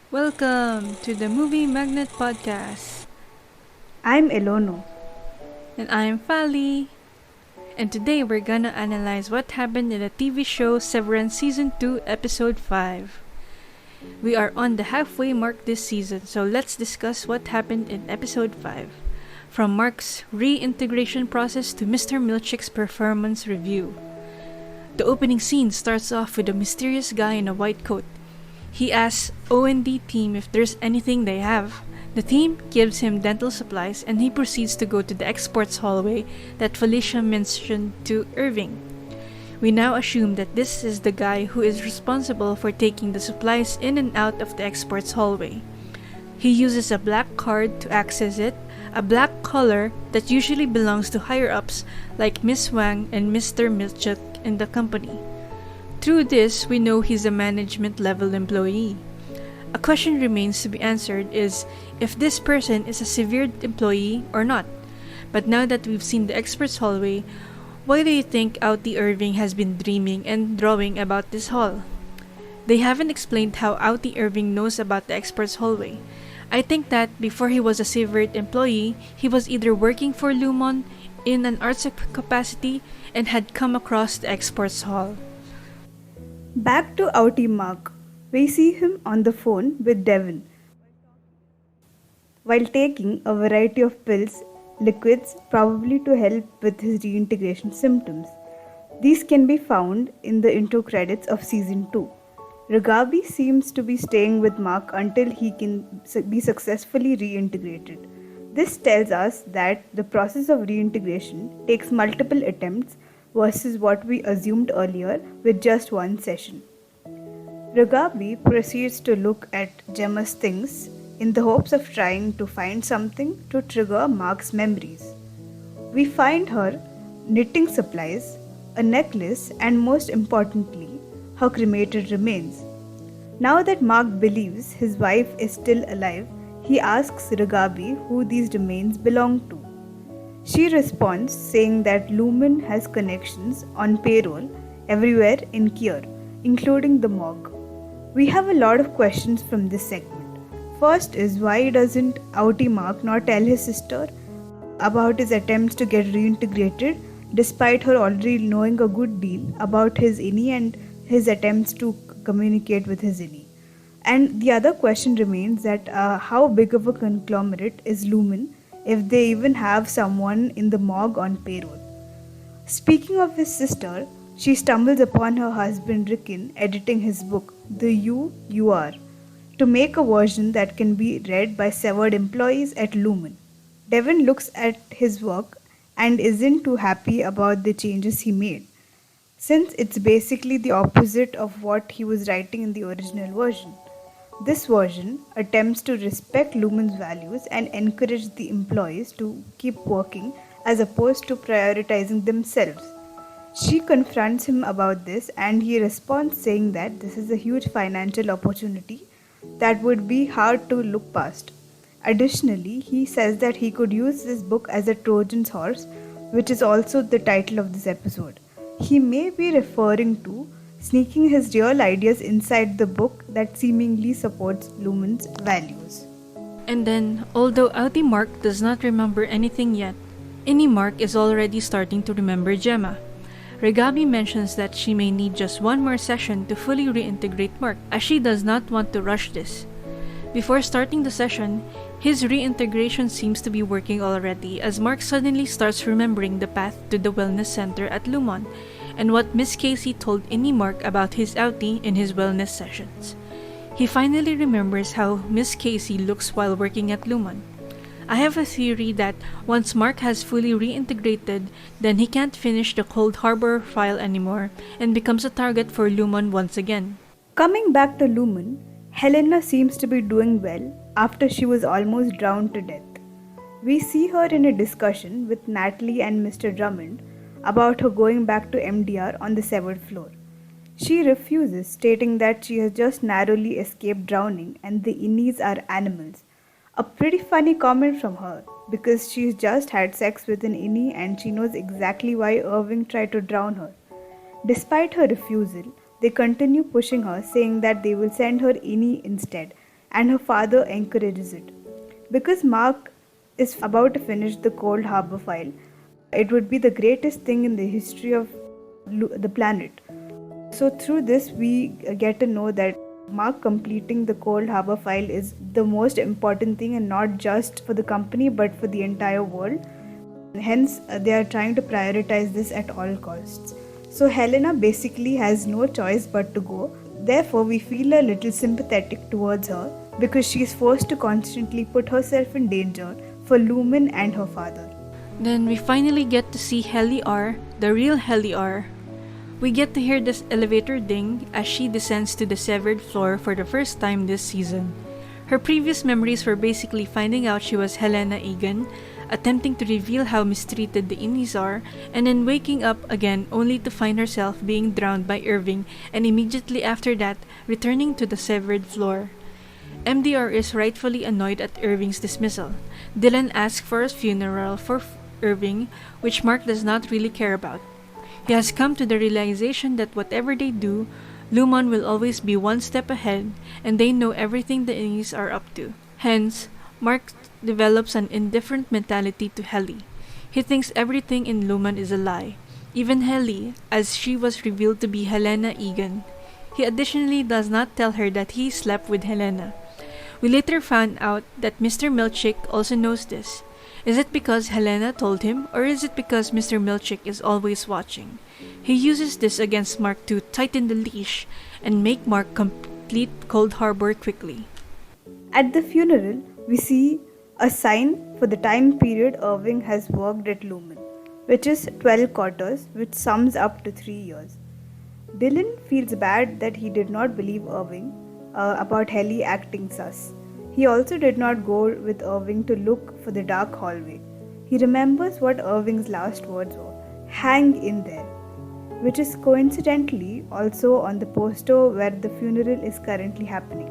Welcome to the Movie Magnet Podcast. I'm Elono. And I'm Fali. And today we're gonna analyze what happened in the TV show Severance Season 2, Episode 5. We are on the halfway mark this season, so let's discuss what happened in Episode 5. From Mark's reintegration process to Mr. Milchick's performance review. The opening scene starts off with a mysterious guy in a white coat. He asks O&D team if there's anything they have. The team gives him dental supplies and he proceeds to go to the exports hallway that Felicia mentioned to Irving. We now assume that this is the guy who is responsible for taking the supplies in and out of the exports hallway. He uses a black card to access it, a black collar that usually belongs to higher-ups like Miss Wang and Mr. Milchuk in the company. Through this, we know he's a management level employee. A question remains to be answered is if this person is a severed employee or not. But now that we've seen the experts hallway, why do you think Outie Irving has been dreaming and drawing about this hall? They haven't explained how Outie Irving knows about the experts hallway. I think that before he was a severed employee, he was either working for Lumon in an arts capacity and had come across the experts hall. Back to Outie Mark. We see him on the phone with Devon while taking a variety of pills, liquids, probably to help with his reintegration symptoms. These can be found in the intro credits of season 2. Ragabi seems to be staying with Mark until he can be successfully reintegrated. This tells us that the process of reintegration takes multiple attempts versus what we assumed earlier with just one session. Ragabi proceeds to look at Gemma's things in the hopes of trying to find something to trigger Mark's memories. We find her knitting supplies, a necklace, and most importantly, her cremated remains. Now that Mark believes his wife is still alive, he asks Ragabi who these remains belong to. She responds saying that Lumen has connections on payroll everywhere in Kier, including the morgue. We have a lot of questions from this segment. First is why doesn't Outie Mark not tell his sister about his attempts to get reintegrated despite her already knowing a good deal about his INI and his attempts to communicate with his INI? And the other question remains that how big of a conglomerate is Lumen if they even have someone in the morgue on payroll. Speaking of his sister, she stumbles upon her husband Rickon editing his book, The You Are, to make a version that can be read by severed employees at Lumen. Devon looks at his work and isn't too happy about the changes he made, since it's basically the opposite of what he was writing in the original version. This version attempts to respect Lumen's values and encourage the employees to keep working as opposed to prioritizing themselves. She confronts him about this and he responds saying that this is a huge financial opportunity that would be hard to look past. Additionally, he says that he could use this book as a Trojan's horse, which is also the title of this episode. He may be referring to sneaking his real ideas inside the book that seemingly supports Lumen's values. And then, although Outie Mark does not remember anything yet, Innie Mark is already starting to remember Gemma. Ragabi mentions that she may need just one more session to fully reintegrate Mark, as she does not want to rush this. Before starting the session, his reintegration seems to be working already as Mark suddenly starts remembering the path to the wellness center at Lumon and what Miss Casey told Innie Mark about his outie in his wellness sessions. He finally remembers how Miss Casey looks while working at Lumon. I have a theory that once Mark has fully reintegrated, then he can't finish the Cold Harbor file anymore and becomes a target for Lumon once again. Coming back to Lumen, Helena seems to be doing well after she was almost drowned to death. We see her in a discussion with Natalie and Mr. Drummond about her going back to MDR on the severed floor. She refuses, stating that she has just narrowly escaped drowning and the innies are animals. A pretty funny comment from her, because she's just had sex with an innie and she knows exactly why Irving tried to drown her. Despite her refusal, they continue pushing her, saying that they will send her innie instead, and her father encourages it. Because Mark is about to finish the Cold Harbor file, it would be the greatest thing in the history of the planet. So, through this, we get to know that Mark completing the Cold Harbor file is the most important thing, and not just for the company but for the entire world. Hence, they are trying to prioritize this at all costs. So, Helena basically has no choice but to go. Therefore, we feel a little sympathetic towards her because she is forced to constantly put herself in danger for Lumen and her father. Then we finally get to see Helly R, the real Helly R. We get to hear this elevator ding as she descends to the severed floor for the first time this season. Her previous memories were basically finding out she was Helena Egan, attempting to reveal how mistreated the Innies are, and then waking up again only to find herself being drowned by Irving, and immediately after that, returning to the severed floor. MDR is rightfully annoyed at Irving's dismissal. Dylan asks for a funeral for Irving, which Mark does not really care about. He has come to the realization that whatever they do, Lumon will always be one step ahead, and they know everything the Innies are up to. Hence, Mark develops an indifferent mentality to Helly. He thinks everything in Lumon is a lie, even Helly, as she was revealed to be Helena Egan. He additionally does not tell her that he slept with Helena. We later found out that Mr. Milchick also knows this. Is it because Helena told him, or is it because Mr. Milchick is always watching? He uses this against Mark to tighten the leash and make Mark complete Cold Harbor quickly. At the funeral, we see a sign for the time period Irving has worked at Lumen, which is 12 quarters, which sums up to 3 years. Dylan feels bad that he did not believe Irving about Helly acting sus. He also did not go with Irving to look for the dark hallway. He remembers what Irving's last words were, "Hang in there," which is coincidentally also on the poster where the funeral is currently happening.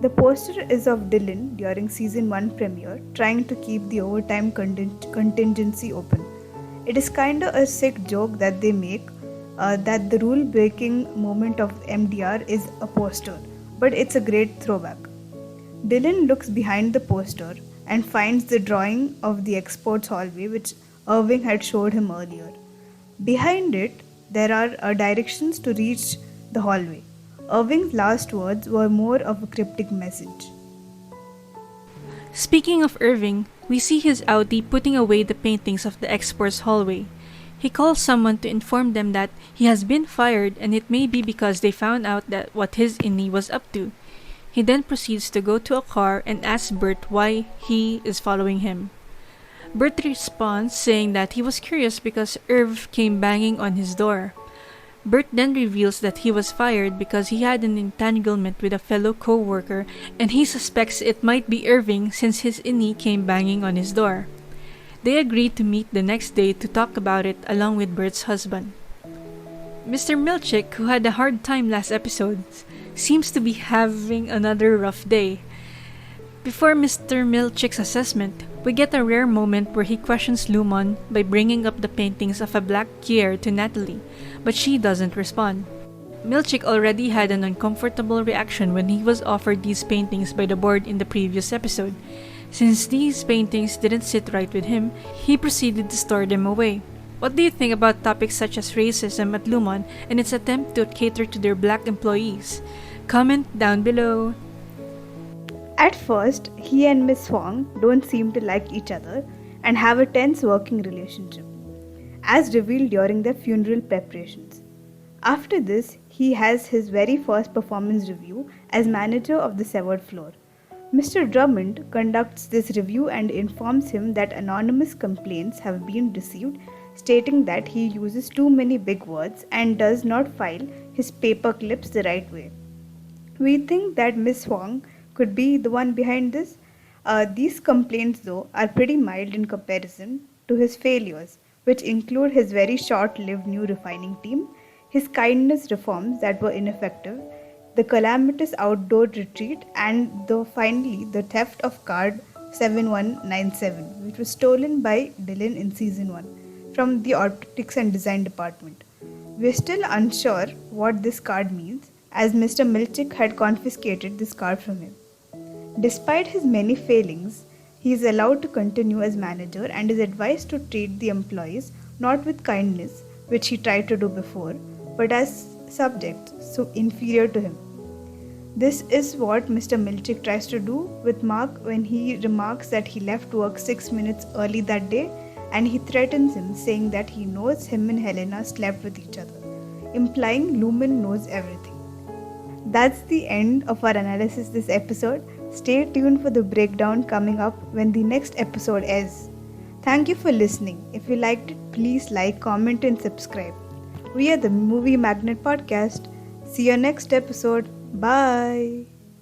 The poster is of Dylan during season 1 premiere, trying to keep the overtime contingency open. It is kinda a sick joke that they make, that the rule breaking moment of MDR is a poster, but it's a great throwback. Dylan looks behind the poster and finds the drawing of the exports hallway which Irving had showed him earlier. Behind it, there are directions to reach the hallway. Irving's last words were more of a cryptic message. Speaking of Irving, we see his Audi putting away the paintings of the exports hallway. He calls someone to inform them that he has been fired, and it may be because they found out that what his Inni was up to. He then proceeds to go to a car and asks Bert why he is following him. Bert responds saying that he was curious because Irv came banging on his door. Bert then reveals that he was fired because he had an entanglement with a fellow co-worker, and he suspects it might be Irving since his Inni came banging on his door. They agree to meet the next day to talk about it along with Bert's husband. Mr. Milchick, who had a hard time last episode, seems to be having another rough day. Before Mr. Milchick's assessment, we get a rare moment where he questions Lumon by bringing up the paintings of a black Kier to Natalie, but she doesn't respond. Milchick already had an uncomfortable reaction when he was offered these paintings by the board in the previous episode. Since these paintings didn't sit right with him, he proceeded to store them away. What do you think about topics such as racism at Lumon and its attempt to cater to their black employees? Comment down below. At first, he and Miss Huang don't seem to like each other and have a tense working relationship, as revealed during their funeral preparations. After this, he has his very first performance review as manager of the severed floor. Mr. Drummond conducts this review and informs him that anonymous complaints have been received stating that he uses too many big words and does not file his paper clips the right way. We think that Miss Huang could be the one behind this. These complaints, though, are pretty mild in comparison to his failures, which include his very short-lived new refining team, his kindness reforms that were ineffective, the calamitous outdoor retreat, and finally the theft of card 7197, which was stolen by Dylan in season 1 from the optics and design department. We're still unsure what this card means, as Mr. Milchick had confiscated this card from him. Despite his many failings, he is allowed to continue as manager and is advised to treat the employees not with kindness, which he tried to do before, but as subjects, so inferior to him. This is what Mr. Milchick tries to do with Mark when he remarks that he left work 6 minutes early that day, and he threatens him, saying that he knows him and Helena slept with each other, implying Lumen knows everything. That's the end of our analysis this episode. Stay tuned for the breakdown coming up when the next episode is. Thank you for listening. If you liked it, please like, comment, and subscribe. We are the Movie Magnet Podcast. See you next episode. Bye.